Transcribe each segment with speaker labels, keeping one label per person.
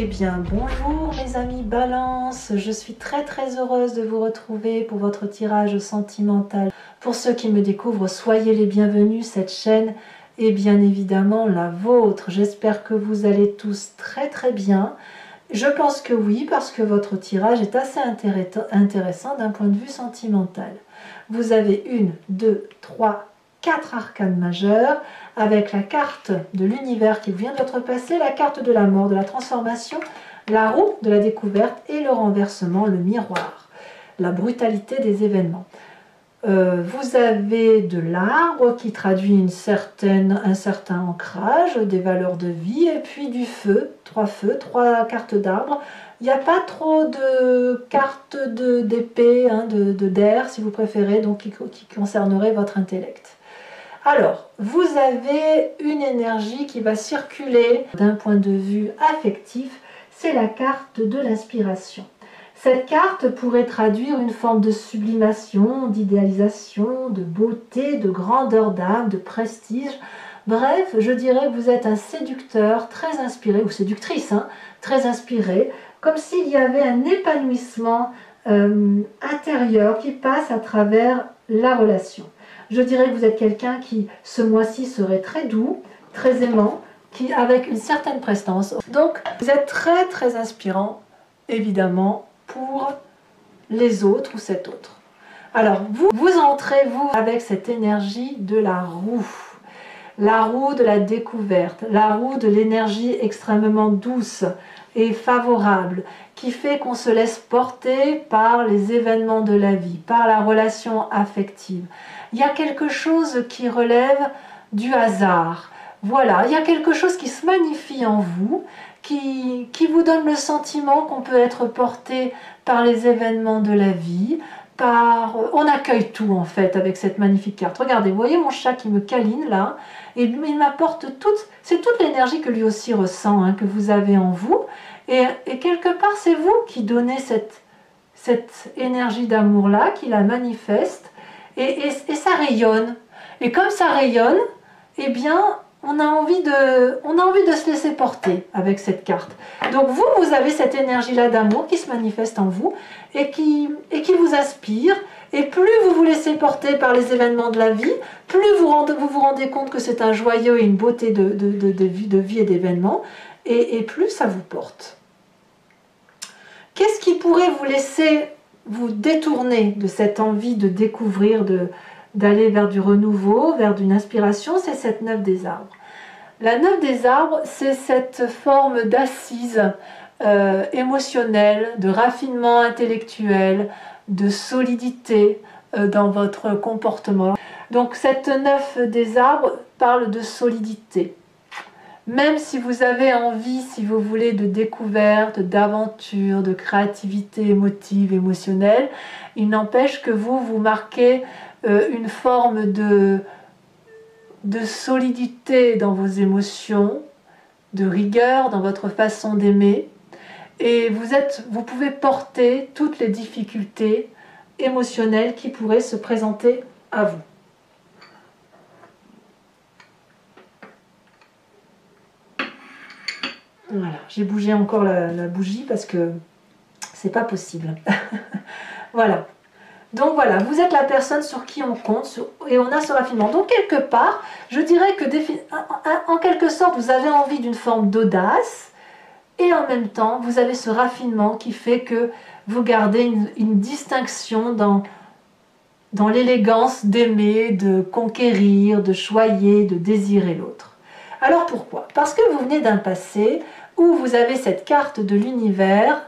Speaker 1: Eh bien bonjour mes amis Balance, je suis très heureuse de vous retrouver pour votre tirage sentimental. Pour ceux qui me découvrent, soyez les bienvenus, cette chaîne est bien évidemment la vôtre. J'espère que vous allez tous très bien. Je pense que oui, parce que votre tirage est assez intéressant d'un point de vue sentimental. Vous avez 1, 2, 3, 4 arcanes majeures, avec la carte de l'univers qui vient d'être passée, la carte de la mort, de la transformation, la roue de la découverte et le renversement, le miroir, la brutalité des événements. Vous avez de l'arbre qui traduit un certain ancrage, des valeurs de vie, et puis du feu, 3 cartes d'arbre. Il n'y a pas trop de cartes d'épée, d'air si vous préférez, donc qui concernerait votre intellect. Alors, vous avez une énergie qui va circuler d'un point de vue affectif, c'est la carte de l'inspiration. Cette carte pourrait traduire une forme de sublimation, d'idéalisation, de beauté, de grandeur d'âme, de prestige. Bref, je dirais que vous êtes un séducteur très inspiré, ou séductrice, très inspiré, comme s'il y avait un épanouissement intérieur qui passe à travers la relation. Je dirais que vous êtes quelqu'un qui, ce mois-ci, serait très doux, très aimant, avec une certaine prestance. Donc, vous êtes très inspirant, évidemment, pour les autres ou cet autre. Alors, vous entrez, vous, avec cette énergie de la roue de la découverte, la roue de l'énergie extrêmement douce et favorable, qui fait qu'on se laisse porter par les événements de la vie, par la relation affective. Il y a quelque chose qui relève du hasard. Voilà, il y a quelque chose qui se magnifie en vous, qui vous donne le sentiment qu'on peut être porté par les événements de la vie, on accueille tout en fait avec cette magnifique carte. Regardez, vous voyez mon chat qui me câline là, et il m'apporte c'est toute l'énergie que lui aussi ressent, que vous avez en vous, et quelque part c'est vous qui donnez cette énergie d'amour là, qui la manifeste, et ça rayonne. Et comme ça rayonne, eh bien on a envie de se laisser porter avec cette carte. Donc vous avez cette énergie-là d'amour qui se manifeste en vous et qui vous aspire. Et plus vous vous laissez porter par les événements de la vie, plus vous vous rendez compte que c'est un joyeux et une beauté de vie et d'événements, et plus ça vous porte. Qu'est-ce qui pourrait vous laisser vous détourner de cette envie de découvrir, d'aller vers du renouveau, vers d'une inspiration? C'est cette 9 des arbres. La 9 des arbres, c'est cette forme d'assise émotionnelle, de raffinement intellectuel, de solidité dans votre comportement. Donc cette 9 des arbres parle de solidité. Même si vous avez envie, si vous voulez, de découverte, d'aventure, de créativité émotive, émotionnelle, il n'empêche que vous marquez une forme de solidité dans vos émotions, de rigueur dans votre façon d'aimer, et vous pouvez porter toutes les difficultés émotionnelles qui pourraient se présenter à vous. Voilà, j'ai bougé encore la bougie parce que c'est pas possible. Voilà. Donc voilà, vous êtes la personne sur qui on compte et on a ce raffinement. Donc quelque part, je dirais que en quelque sorte, vous avez envie d'une forme d'audace et en même temps, vous avez ce raffinement qui fait que vous gardez une distinction dans l'élégance d'aimer, de conquérir, de choyer, de désirer l'autre. Alors pourquoi? Parce que vous venez d'un passé où vous avez cette carte de l'univers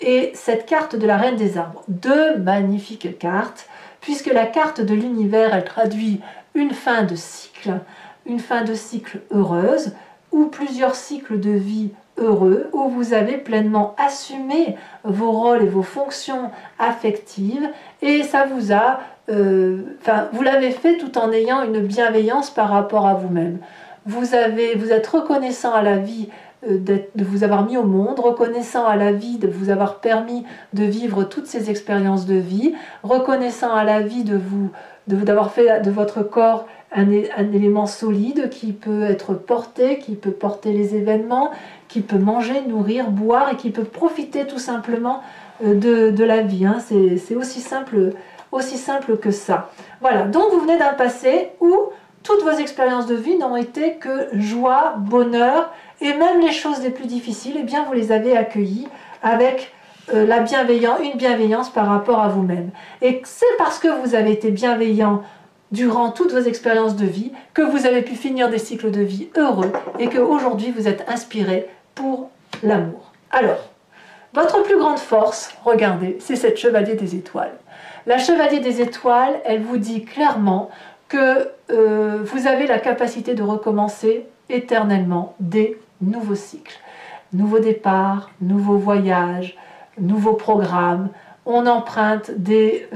Speaker 1: et cette carte de la Reine des Arbres. Deux magnifiques cartes, puisque la carte de l'univers, elle traduit une fin de cycle heureuse, ou plusieurs cycles de vie heureux, où vous avez pleinement assumé vos rôles et vos fonctions affectives, et ça vous a... vous l'avez fait tout en ayant une bienveillance par rapport à vous-même. Vous êtes reconnaissant à la vie de vous avoir mis au monde, reconnaissant à la vie de vous avoir permis de vivre toutes ces expériences de vie, reconnaissant à la vie d'avoir fait de votre corps un élément solide qui peut être porté, qui peut porter les événements, qui peut manger, nourrir, boire et qui peut profiter tout simplement de la vie. Hein. C'est aussi simple que ça. Voilà, donc vous venez d'un passé où toutes vos expériences de vie n'ont été que joie, bonheur, et même les choses les plus difficiles, eh bien vous les avez accueillies avec une bienveillance par rapport à vous-même. Et c'est parce que vous avez été bienveillant durant toutes vos expériences de vie que vous avez pu finir des cycles de vie heureux et qu'aujourd'hui vous êtes inspiré pour l'amour. Alors, votre plus grande force, regardez, c'est cette chevalier des étoiles. La chevalier des étoiles, elle vous dit clairement que vous avez la capacité de recommencer éternellement des nouveaux cycles. Nouveaux départs, nouveaux voyages, nouveaux programmes. On emprunte des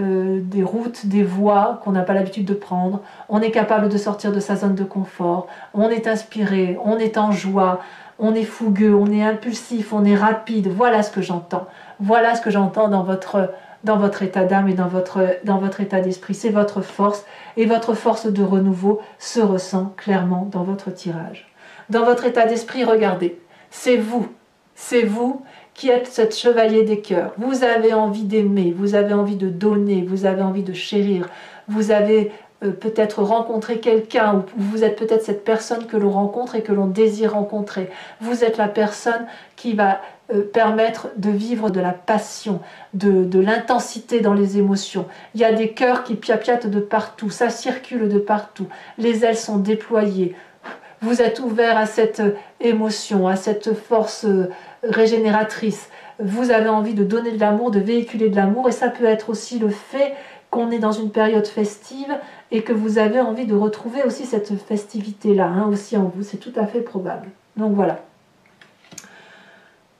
Speaker 1: routes, des voies qu'on n'a pas l'habitude de prendre. On est capable de sortir de sa zone de confort. On est inspiré, on est en joie, on est fougueux, on est impulsif, on est rapide. Voilà ce que j'entends. Voilà ce que j'entends dans votre état d'âme et dans votre état d'esprit. C'est votre force, et votre force de renouveau se ressent clairement dans votre tirage. Dans votre état d'esprit, regardez, c'est vous qui êtes cette chevalier des cœurs. Vous avez envie d'aimer, vous avez envie de donner, vous avez envie de chérir, vous avez peut-être rencontré quelqu'un, ou vous êtes peut-être cette personne que l'on rencontre et que l'on désire rencontrer. Vous êtes la personne qui va permettre de vivre de la passion, de l'intensité dans les émotions. Il y a des cœurs qui piapiatent de partout, ça circule de partout, les ailes sont déployées. Vous êtes ouvert à cette émotion, à cette force régénératrice. Vous avez envie de donner de l'amour, de véhiculer de l'amour, et ça peut être aussi le fait qu'on est dans une période festive et que vous avez envie de retrouver aussi cette festivité-là, hein, aussi en vous, c'est tout à fait probable. Donc voilà.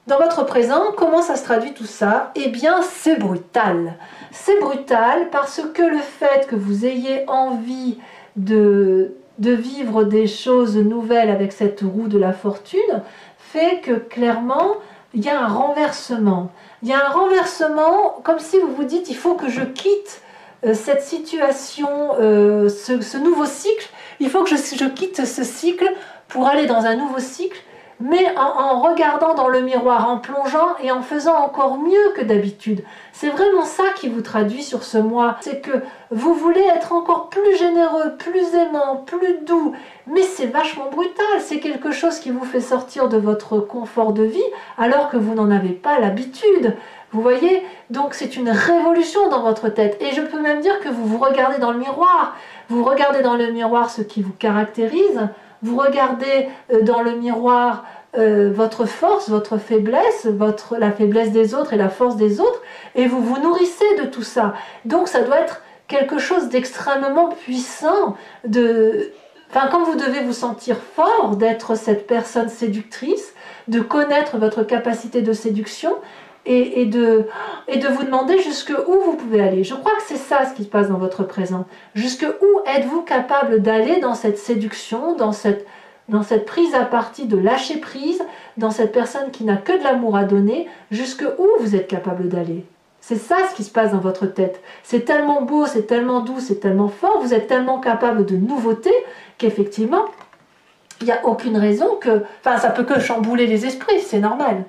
Speaker 1: Dans votre présent, comment ça se traduit tout ça? Eh bien, c'est brutal. C'est brutal parce que le fait que vous ayez envie de vivre des choses nouvelles avec cette roue de la fortune fait que clairement, il y a un renversement. Il y a un renversement comme si vous vous dites, il faut que je quitte cette situation, ce nouveau cycle. Il faut que je quitte ce cycle pour aller dans un nouveau cycle, mais en regardant dans le miroir, en plongeant et en faisant encore mieux que d'habitude. C'est vraiment ça qui vous traduit sur ce mois. C'est que vous voulez être encore plus généreux, plus aimant, plus doux, mais c'est vachement brutal. C'est quelque chose qui vous fait sortir de votre confort de vie alors que vous n'en avez pas l'habitude. Vous voyez? Donc c'est une révolution dans votre tête. Et je peux même dire que vous vous regardez dans le miroir. Vous regardez dans le miroir ce qui vous caractérise. Vous regardez dans le miroir votre force, votre faiblesse, la faiblesse des autres et la force des autres, et vous vous nourrissez de tout ça. Donc ça doit être quelque chose d'extrêmement puissant, quand vous devez vous sentir fort d'être cette personne séductrice, de connaître votre capacité de séduction, et de vous demander jusqu'où vous pouvez aller. Je crois que c'est ça ce qui se passe dans votre présent. Jusqu'où êtes-vous capable d'aller dans cette séduction, dans cette prise à partie de lâcher prise, dans cette personne qui n'a que de l'amour à donner, jusqu'où vous êtes capable d'aller. C'est ça ce qui se passe dans votre tête. C'est tellement beau, c'est tellement doux, c'est tellement fort, vous êtes tellement capable de nouveautés qu'effectivement, il n'y a aucune raison que... Enfin, ça peut que chambouler les esprits, c'est normal.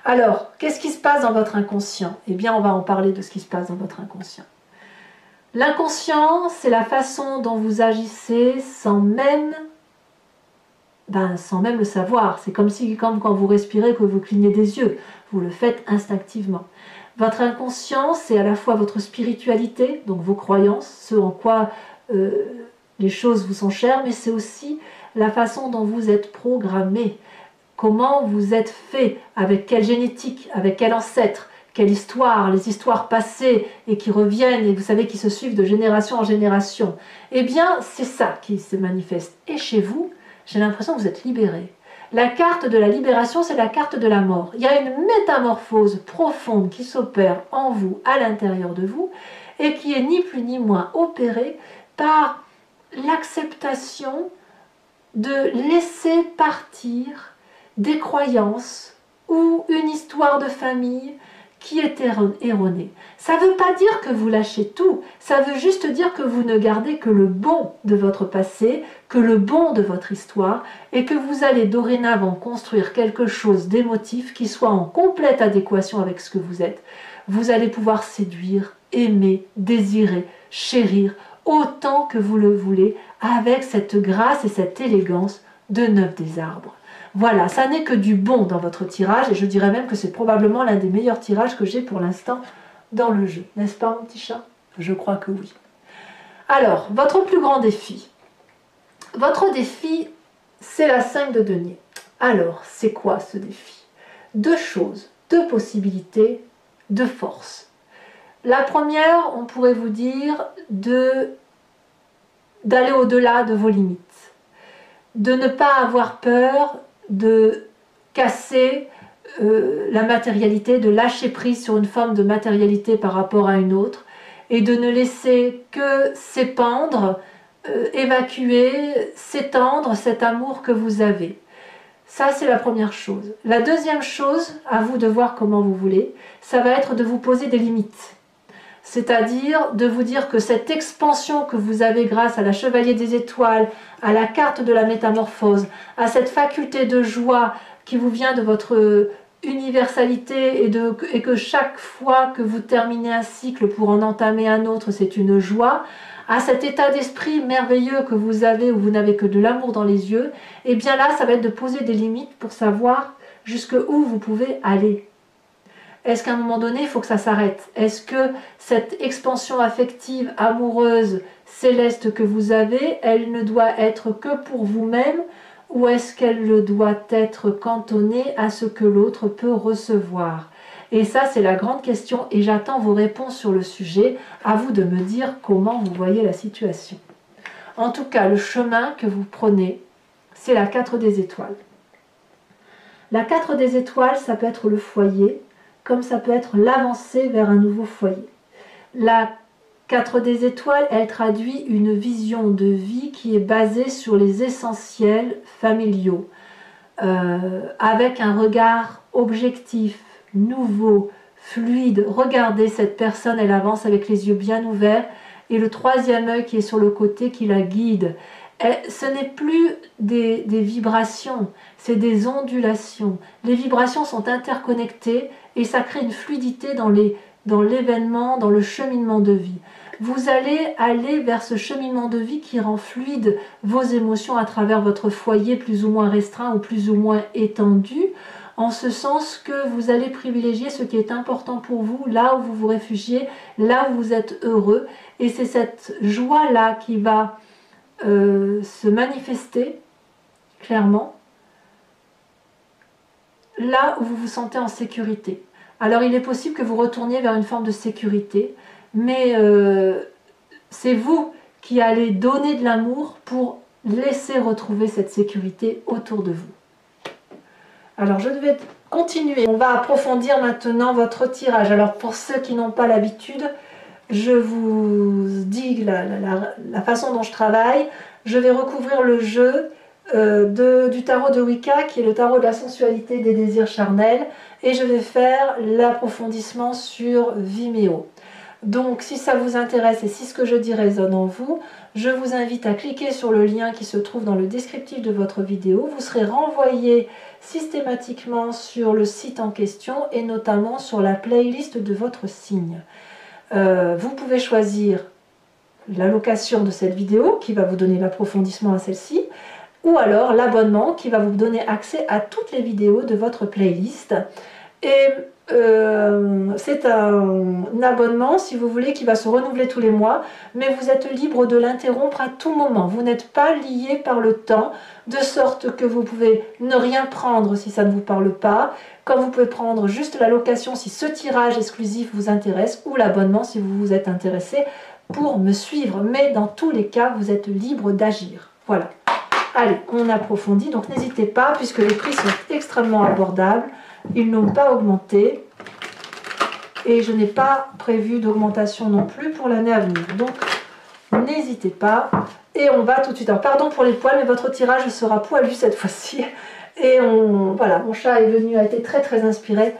Speaker 1: Alors, qu'est-ce qui se passe dans votre inconscient? Eh bien, on va en parler de ce qui se passe dans votre inconscient. L'inconscient, c'est la façon dont vous agissez sans même le savoir. C'est comme quand vous respirez, que vous clignez des yeux. Vous le faites instinctivement. Votre inconscient, c'est à la fois votre spiritualité, donc vos croyances, ce en quoi les choses vous sont chères, mais c'est aussi la façon dont vous êtes programmé. Comment vous êtes fait, avec quelle génétique, avec quel ancêtre, quelle histoire, les histoires passées et qui reviennent et vous savez qui se suivent de génération en génération. Eh bien, c'est ça qui se manifeste. Et chez vous, j'ai l'impression que vous êtes libéré. La carte de la libération, c'est la carte de la mort. Il y a une métamorphose profonde qui s'opère en vous, à l'intérieur de vous, et qui est ni plus ni moins opérée par l'acceptation de laisser partir des croyances ou une histoire de famille qui est erroné. Ça ne veut pas dire que vous lâchez tout, ça veut juste dire que vous ne gardez que le bon de votre passé, que le bon de votre histoire, et que vous allez dorénavant construire quelque chose d'émotif qui soit en complète adéquation avec ce que vous êtes. Vous allez pouvoir séduire, aimer, désirer, chérir, autant que vous le voulez, avec cette grâce et cette élégance de 9 des arbres. Voilà, ça n'est que du bon dans votre tirage, et je dirais même que c'est probablement l'un des meilleurs tirages que j'ai pour l'instant dans le jeu. N'est-ce pas, mon petit chat? Je crois que oui. Alors, votre plus grand défi. Votre défi, c'est la 5 de denier. Alors, c'est quoi ce défi? 2 choses, 2 possibilités, 2 forces. La première, on pourrait vous dire d'aller au-delà de vos limites, de ne pas avoir peur de casser la matérialité, de lâcher prise sur une forme de matérialité par rapport à une autre, et de ne laisser que s'épandre, évacuer, s'étendre cet amour que vous avez. Ça, c'est la première chose. La deuxième chose, à vous de voir comment vous voulez, ça va être de vous poser des limites. C'est-à-dire de vous dire que cette expansion que vous avez grâce à la Chevalier des Étoiles, à la carte de la métamorphose, à cette faculté de joie qui vous vient de votre universalité et que chaque fois que vous terminez un cycle pour en entamer un autre, c'est une joie, à cet état d'esprit merveilleux que vous avez où vous n'avez que de l'amour dans les yeux, et bien là, ça va être de poser des limites pour savoir jusqu'où vous pouvez aller. Est-ce qu'à un moment donné, il faut que ça s'arrête? Est-ce que cette expansion affective, amoureuse, céleste que vous avez, elle ne doit être que pour vous-même, ou est-ce qu'elle doit être cantonnée à ce que l'autre peut recevoir? Et ça, c'est la grande question, et j'attends vos réponses sur le sujet. À vous de me dire comment vous voyez la situation. En tout cas, le chemin que vous prenez, c'est la 4 des étoiles. La 4 des étoiles, ça peut être le foyer, comme ça peut être l'avancée vers un nouveau foyer. La 4 des étoiles, elle traduit une vision de vie qui est basée sur les essentiels familiaux, avec un regard objectif, nouveau, fluide. Regardez cette personne, elle avance avec les yeux bien ouverts, et le troisième œil qui est sur le côté qui la guide. Ce n'est plus des vibrations, c'est des ondulations. Les vibrations sont interconnectées et ça crée une fluidité dans l'événement, dans le cheminement de vie. Vous allez aller vers ce cheminement de vie qui rend fluide vos émotions à travers votre foyer plus ou moins restreint ou plus ou moins étendu, en ce sens que vous allez privilégier ce qui est important pour vous, là où vous vous réfugiez, là où vous êtes heureux. Et c'est cette joie-là qui va se manifester clairement là où vous vous sentez en sécurité. Alors il est possible que vous retourniez vers une forme de sécurité, mais c'est vous qui allez donner de l'amour pour laisser retrouver cette sécurité autour de vous. Alors je vais continuer, on va approfondir maintenant votre tirage. Alors pour ceux qui n'ont pas l'habitude, je vous dis la façon dont je travaille. Je vais recouvrir le jeu du tarot de Wicca, qui est le tarot de la sensualité des désirs charnels, et je vais faire l'approfondissement sur Vimeo. Donc si ça vous intéresse et si ce que je dis résonne en vous, je vous invite à cliquer sur le lien qui se trouve dans le descriptif de votre vidéo. Vous serez renvoyé systématiquement sur le site en question et notamment sur la playlist de votre signe. Vous pouvez choisir l'allocation de cette vidéo qui va vous donner l'approfondissement à celle-ci, ou alors l'abonnement qui va vous donner accès à toutes les vidéos de votre playlist. Et c'est un abonnement, si vous voulez, qui va se renouveler tous les mois, mais vous êtes libre de l'interrompre à tout moment. Vous n'êtes pas lié par le temps, de sorte que vous pouvez ne rien prendre si ça ne vous parle pas, comme vous pouvez prendre juste la location si ce tirage exclusif vous intéresse, ou l'abonnement si vous vous êtes intéressé pour me suivre. Mais dans tous les cas, vous êtes libre d'agir. Voilà. Allez, on approfondit, donc n'hésitez pas, puisque les prix sont extrêmement abordables. Ils n'ont pas augmenté et je n'ai pas prévu d'augmentation non plus pour l'année à venir. Donc, n'hésitez pas. Et on va tout de suite. Alors, pardon pour les poils, mais votre tirage sera poilu cette fois-ci. Et voilà, mon chat est venu, a été très très inspiré.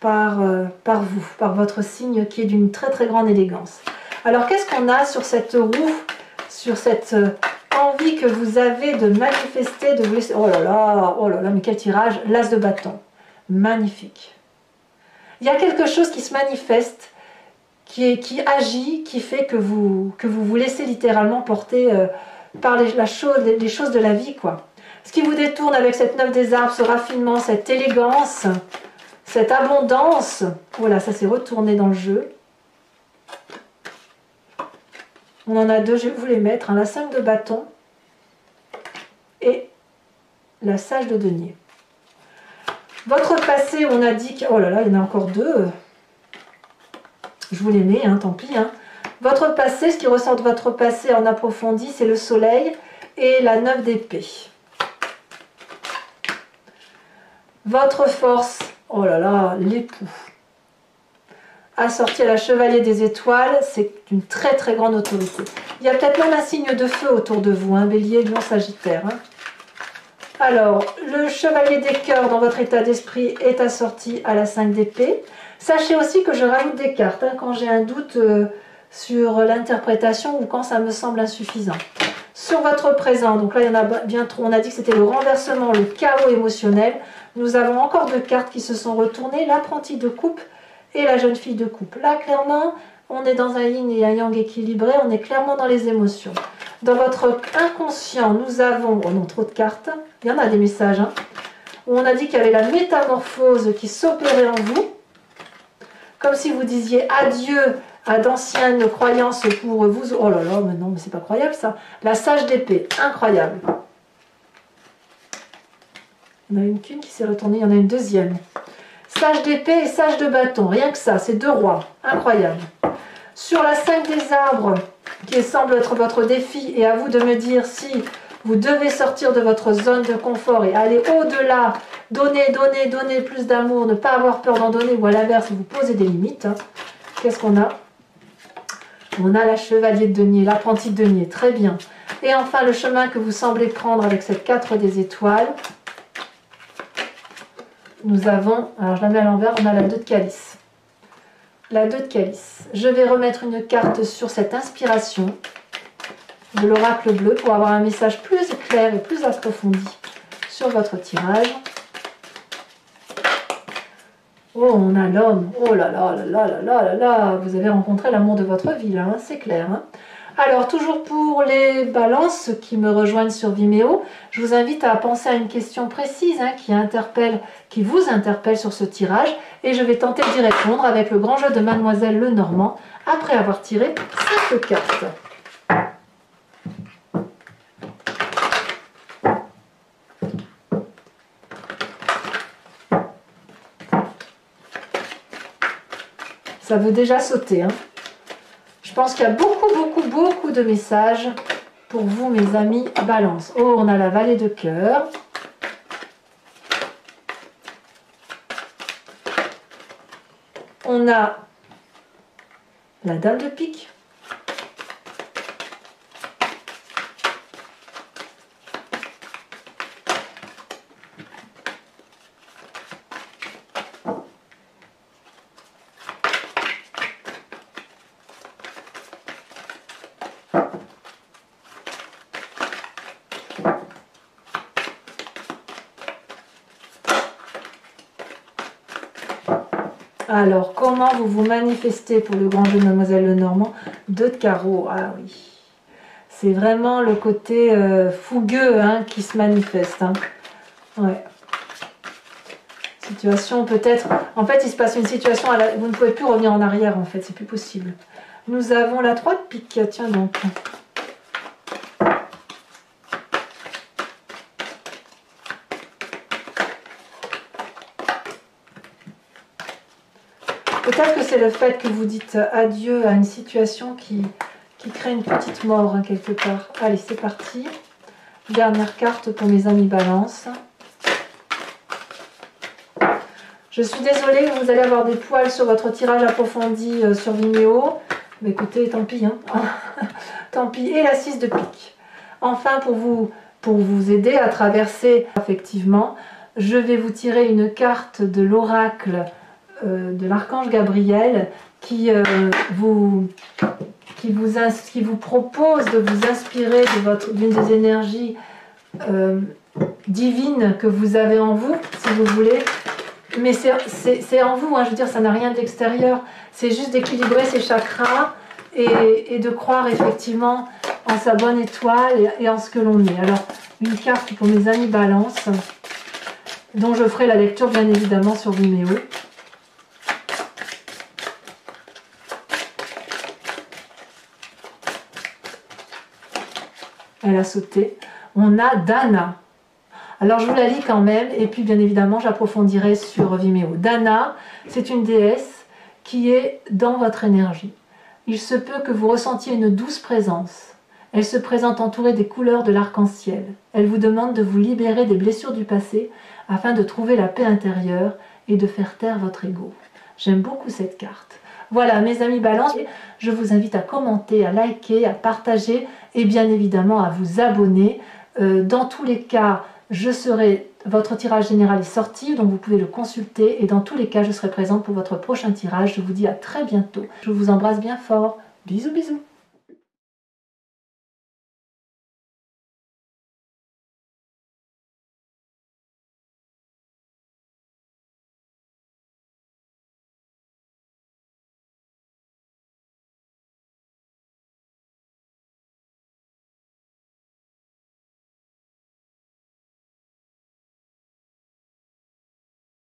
Speaker 1: par vous, par votre signe qui est d'une très très grande élégance. Alors qu'est-ce qu'on a sur cette roue, sur cette envie que vous avez de manifester, de vous laisser... Oh là là, mais quel tirage, l'as de bâton. Magnifique. Il y a quelque chose qui se manifeste, qui agit, qui fait que vous vous laissez littéralement porter par les choses de la vie, quoi. Ce qui vous détourne avec cette 9 des arbres, ce raffinement, cette élégance, cette abondance. Voilà, ça s'est retourné dans le jeu. On en a deux, je vais vous les mettre, hein, la 5 de bâton et la sage de denier. Votre passé, on a dit que... Oh là là, il y en a encore deux. Je vous les mets, hein, tant pis. Hein. Votre passé, ce qui ressort de votre passé en approfondi, c'est le soleil et la 9 d'épée. Votre force, oh là là, l'époux. Assorti à la chevalier des étoiles, c'est une très très grande autorité. Il y a peut-être même un signe de feu autour de vous, hein, bélier, lion, sagittaire. Hein. Alors, le chevalier des cœurs dans votre état d'esprit est assorti à la 5 d'épée. Sachez aussi que je rajoute des cartes hein, quand j'ai un doute sur l'interprétation ou quand ça me semble insuffisant. Sur votre présent, donc là il y en a bien trop, on a dit que c'était le renversement, le chaos émotionnel. Nous avons encore deux cartes qui se sont retournées, l'apprenti de coupe et la jeune fille de coupe. Là clairement, on est dans un yin et un yang équilibré, on est clairement dans les émotions. Dans votre inconscient, nous avons, oh non, trop de cartes, il y en a des messages, hein, où on a dit qu'il y avait la métamorphose qui s'opérait en vous, comme si vous disiez adieu à d'anciennes croyances pour vous. Oh là là, mais non, mais c'est pas croyable ça. La sage d'épée, incroyable. Il y en a une qu'une qui s'est retournée, il y en a une deuxième. Sage d'épée et sage de bâton, rien que ça, c'est deux rois, incroyable. Sur la 5 des arbres, qui semble être votre défi, et à vous de me dire si vous devez sortir de votre zone de confort et aller au-delà, donner, donner, donner plus d'amour, ne pas avoir peur d'en donner, ou à l'inverse, vous posez des limites. Hein. Qu'est-ce qu'on a? On a la chevalier de denier, l'apprenti de denier, très bien. Et enfin, le chemin que vous semblez prendre avec cette 4 des étoiles. Nous avons, alors je la mets à l'envers, on a la 2 de calice. La 2 de calice. Je vais remettre une carte sur cette inspiration de l'oracle bleu pour avoir un message plus clair et plus approfondi sur votre tirage. Oh, on a l'homme. Oh là là là là là là là là. Vous avez rencontré l'amour de votre vie, là, hein, c'est clair. Hein. Alors, toujours pour les balances qui me rejoignent sur Vimeo, je vous invite à penser à une question précise hein, qui vous interpelle sur ce tirage. Et je vais tenter d'y répondre avec le grand jeu de Mademoiselle Lenormand après avoir tiré 5 cartes. Ça veut déjà sauter. Hein. Je pense qu'il y a beaucoup de messages pour vous, mes amis Balance. Oh, on a la vallée de cœur. On a la dame de pique. Alors, comment vous vous manifestez pour le grand jeu de Mademoiselle Lenormand? 2 de carreau, ah oui. C'est vraiment le côté fougueux hein, qui se manifeste. Hein. Ouais. Situation peut-être... En fait, il se passe une situation, vous ne pouvez plus revenir en arrière en fait, c'est plus possible. Nous avons la 3 de pique, tiens donc. Peut-être que c'est le fait que vous dites adieu à une situation qui crée une petite mort hein, quelque part. Allez, c'est parti. Dernière carte pour mes amis Balance. Je suis désolée, vous allez avoir des poils sur votre tirage approfondi sur Vimeo. Mais écoutez, tant pis. Hein. Tant pis. Et la 6 de pique. Enfin, pour vous aider à traverser, effectivement, je vais vous tirer une carte de l'oracle de l'archange Gabriel qui vous propose de vous inspirer d'une des énergies divines que vous avez en vous, si vous voulez. Mais c'est en vous, hein, je veux dire, ça n'a rien de l'extérieur. C'est juste d'équilibrer ses chakras et de croire effectivement en sa bonne étoile et en ce que l'on est. Alors, une carte pour mes amis Balance, dont je ferai la lecture bien évidemment sur Vimeo. Elle a sauté. On a Dana. Alors je vous la lis quand même, et puis bien évidemment j'approfondirai sur Vimeo. Dana, c'est une déesse qui est dans votre énergie. Il se peut que vous ressentiez une douce présence. Elle se présente entourée des couleurs de l'arc-en-ciel. Elle vous demande de vous libérer des blessures du passé afin de trouver la paix intérieure et de faire taire votre ego. J'aime beaucoup cette carte. Voilà mes amis Balance, je vous invite à commenter, à liker, à partager et bien évidemment à vous abonner. Dans tous les cas, votre tirage général est sorti, donc vous pouvez le consulter et dans tous les cas, je serai présente pour votre prochain tirage. Je vous dis à très bientôt. Je vous embrasse bien fort. Bisous, bisous.